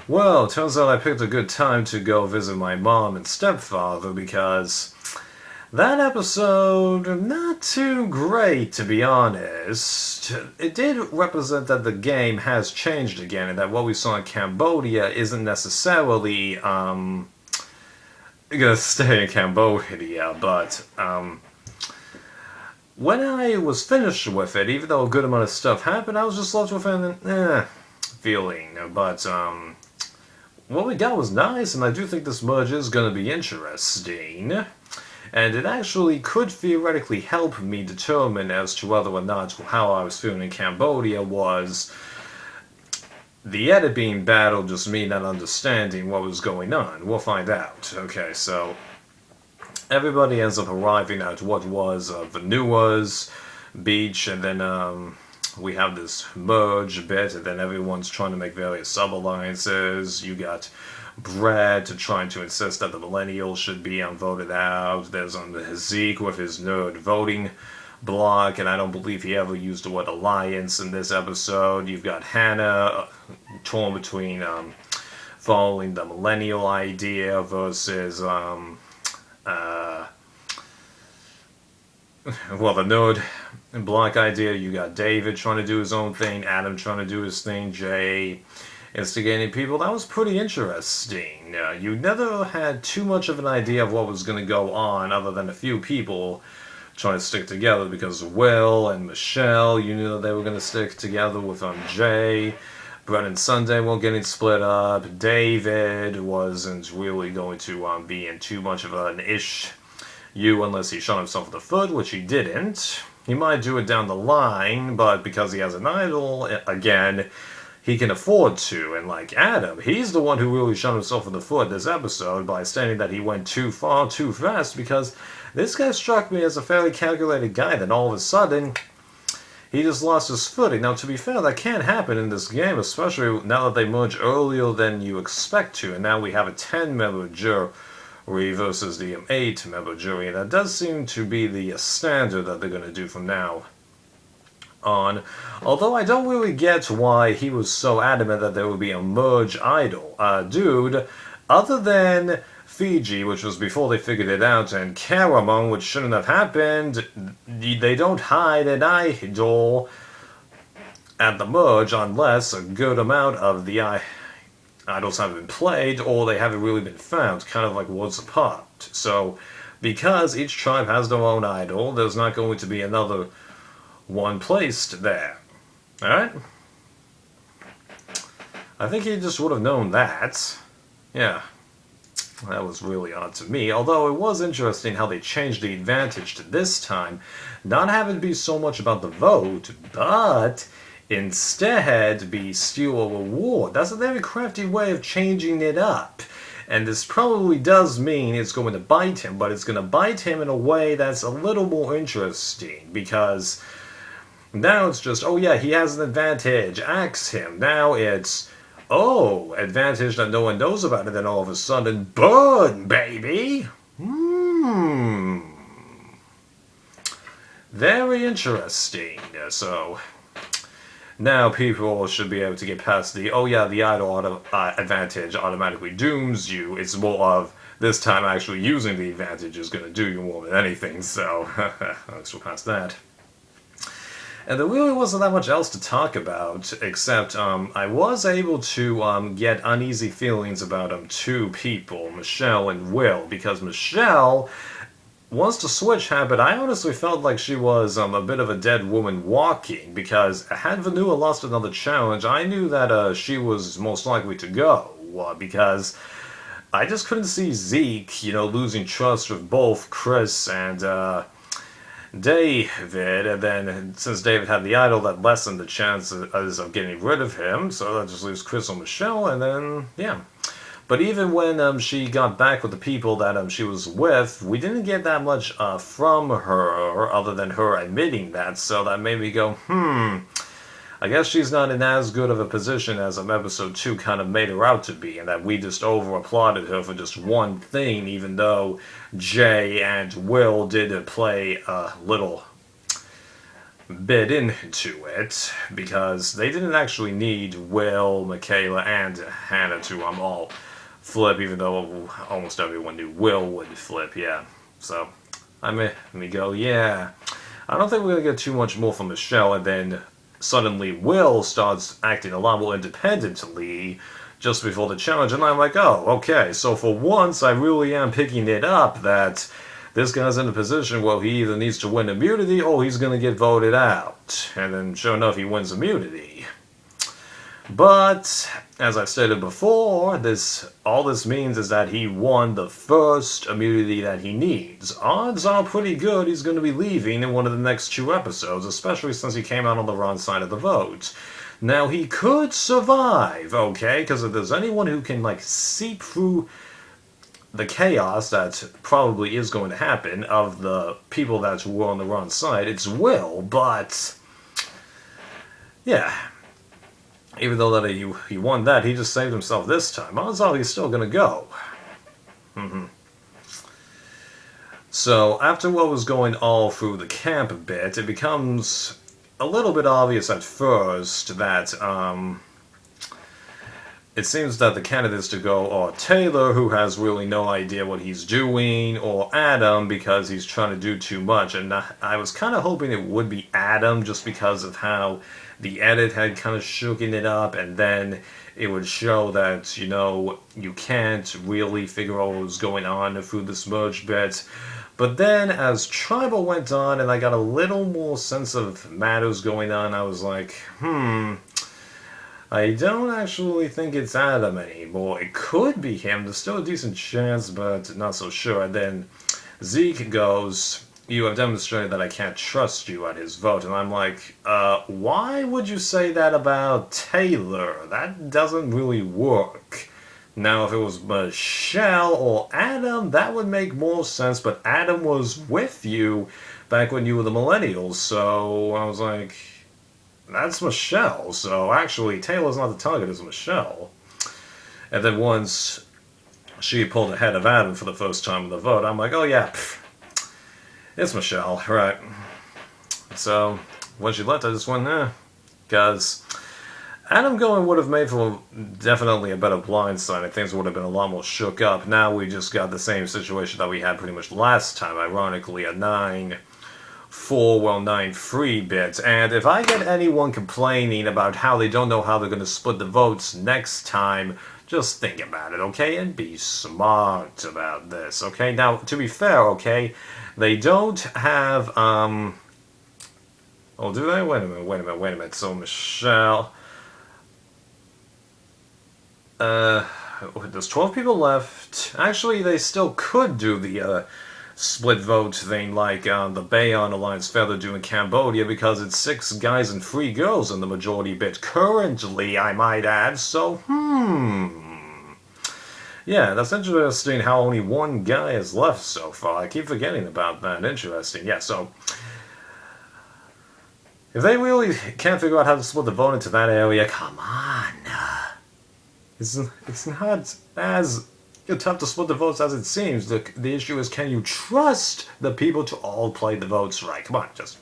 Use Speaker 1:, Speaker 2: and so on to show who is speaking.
Speaker 1: Well, turns out I picked a good time to go visit my mom and stepfather because that episode, not too great to be honest. It did represent that the game has changed again and that what we saw in Cambodia isn't necessarily, gonna stay in Cambodia, but, when I was finished with it, even though a good amount of stuff happened, I was just left with an, feeling. But, what we got was nice, and I do think this merge is going to be interesting. And it actually could theoretically help me determine as to whether or not how I was feeling in Cambodia was the edit being bad or just me not understanding what was going on. We'll find out. Okay, so everybody ends up arriving at what was Vanua's beach, and then we have this merge bit, and then everyone's trying to make various sub-alliances. You got Brad trying to insist that the Millennials should be voted out. There's Zeke with his nerd voting block, and I don't believe he ever used the word alliance in this episode. You've got Hannah torn between following the millennial idea versus well, the nerd block idea. You got David trying to do his own thing, Adam trying to do his thing, Jay instigating people. That was pretty interesting. You never had too much of an idea of what was going to go on other than a few people trying to stick together, because Will and Michelle, you knew that they were going to stick together with Jay. Brett and Sunday weren't getting split up. David wasn't really going to be in too much of an issue unless he shot himself in the foot, which he didn't. He might do it down the line, but because he has an idol, again, he can afford to. And like Adam, he's the one who really shot himself in the foot this episode by stating that he went too far too fast, because this guy struck me as a fairly calculated guy. Then all of a sudden, he just lost his footing. Now, to be fair, that can't happen in this game, especially now that they merge earlier than you expect to. And now we have a 10-member jury versus the 8-member jury. And that does seem to be the standard that they're going to do from now on. Although I don't really get why he was so adamant that there would be a merge idol. Dude, other than Fiji, which was before they figured it out, and Caramon, which shouldn't have happened, they don't hide an idol at the merge unless a good amount of the idols have been played or they haven't really been found, kind of like Woods Apart. So, because each tribe has their own idol, there's not going to be another one placed there. Alright? I think he just would have known that. Yeah. That was really odd to me, although it was interesting how they changed the advantage to this time, not having it be so much about the vote, but instead be steal a reward. That's a very crafty way of changing it up. And this probably does mean it's going to bite him, but it's going to bite him in a way that's a little more interesting, because now it's just, oh yeah, he has an advantage, axe him. Now it's, oh, advantage that no one knows about, and then all of a sudden, burn, baby! Very interesting. So, now people should be able to get past the, oh yeah, the idol advantage automatically dooms you. It's more of, this time actually using the advantage is going to do you more than anything, so let's look past that. And there really wasn't that much else to talk about, except I was able to get uneasy feelings about two people, Michelle and Will, because Michelle, once the switch happened, I honestly felt like she was a bit of a dead woman walking, because had Vanua lost another challenge, I knew that she was most likely to go, because I just couldn't see Zeke, losing trust with both Chris and David, and then since David had the idol, that lessened the chances of getting rid of him, so that just leaves Chris and Michelle, and then, yeah. But even when she got back with the people that she was with, we didn't get that much from her, other than her admitting that, so that made me go, I guess she's not in as good of a position as episode 2 kind of made her out to be, and that we just over-applauded her for just one thing, even though Jay and Will did play a little bit into it because they didn't actually need Will, Michaela, and Hannah to all flip, even though almost everyone knew Will would flip, yeah. So, let me go, yeah. I don't think we're going to get too much more from Michelle, and then suddenly Will starts acting a lot more independently just before the challenge, and I'm like, oh, okay, so for once I really am picking it up that this guy's in a position where he either needs to win immunity or he's going to get voted out. And then sure enough, he wins immunity. But, as I've stated before, all this means is that he won the first immunity that he needs. Odds are pretty good he's going to be leaving in one of the next 2 episodes, especially since he came out on the wrong side of the vote. Now, he could survive, okay? Because if there's anyone who can, seep through the chaos that probably is going to happen of the people that were on the wrong side, it's Will, but yeah. Even though that he won that, he just saved himself this time. Odds are he's still going to go. So, after what was going all through the camp a bit, it becomes a little bit obvious at first that, it seems that the candidates to go are Taylor, who has really no idea what he's doing, or Adam, because he's trying to do too much. And I was kind of hoping it would be Adam, just because of how the edit had kind of shooken it up, and then it would show that, you can't really figure out what was going on through this merge bit. But then, as Tribal went on, and I got a little more sense of matters going on, I was like, I don't actually think it's Adam anymore. It could be him. There's still a decent chance, but not so sure. And then Zeke goes, you have demonstrated that I can't trust you at his vote. And I'm like, why would you say that about Taylor? That doesn't really work. Now, if it was Michelle or Adam, that would make more sense. But Adam was with you back when you were the Millennials. So I was like, that's Michelle, so actually Taylor's not the target, it's Michelle. And then once she pulled ahead of Adam for the first time in the vote, I'm like, oh yeah, it's Michelle, right. So, when she left, I just went, because Adam going would have made for definitely a better blindside, and things would have been a lot more shook up. Now we just got the same situation that we had pretty much last time, ironically, a 9-4, 9-3 bit. And if I get anyone complaining about how they don't know how they're going to split the votes next time, just think about it, okay? And be smart about this, okay? Now, to be fair, okay, they don't have, oh, do they? Wait a minute. So, Michelle, there's 12 people left. Actually, they still could do the, split vote thing like the Bayon Alliance Feather do in Cambodia, because it's 6 guys and 3 girls in the majority bit currently, I might add. So, yeah, that's interesting how only 1 guy is left so far. I keep forgetting about that. Interesting. Yeah, so if they really can't figure out how to split the vote into that area, come on. It's not as tough to split the votes as it seems. The issue is, can you trust the people to all play the votes right? Come on, just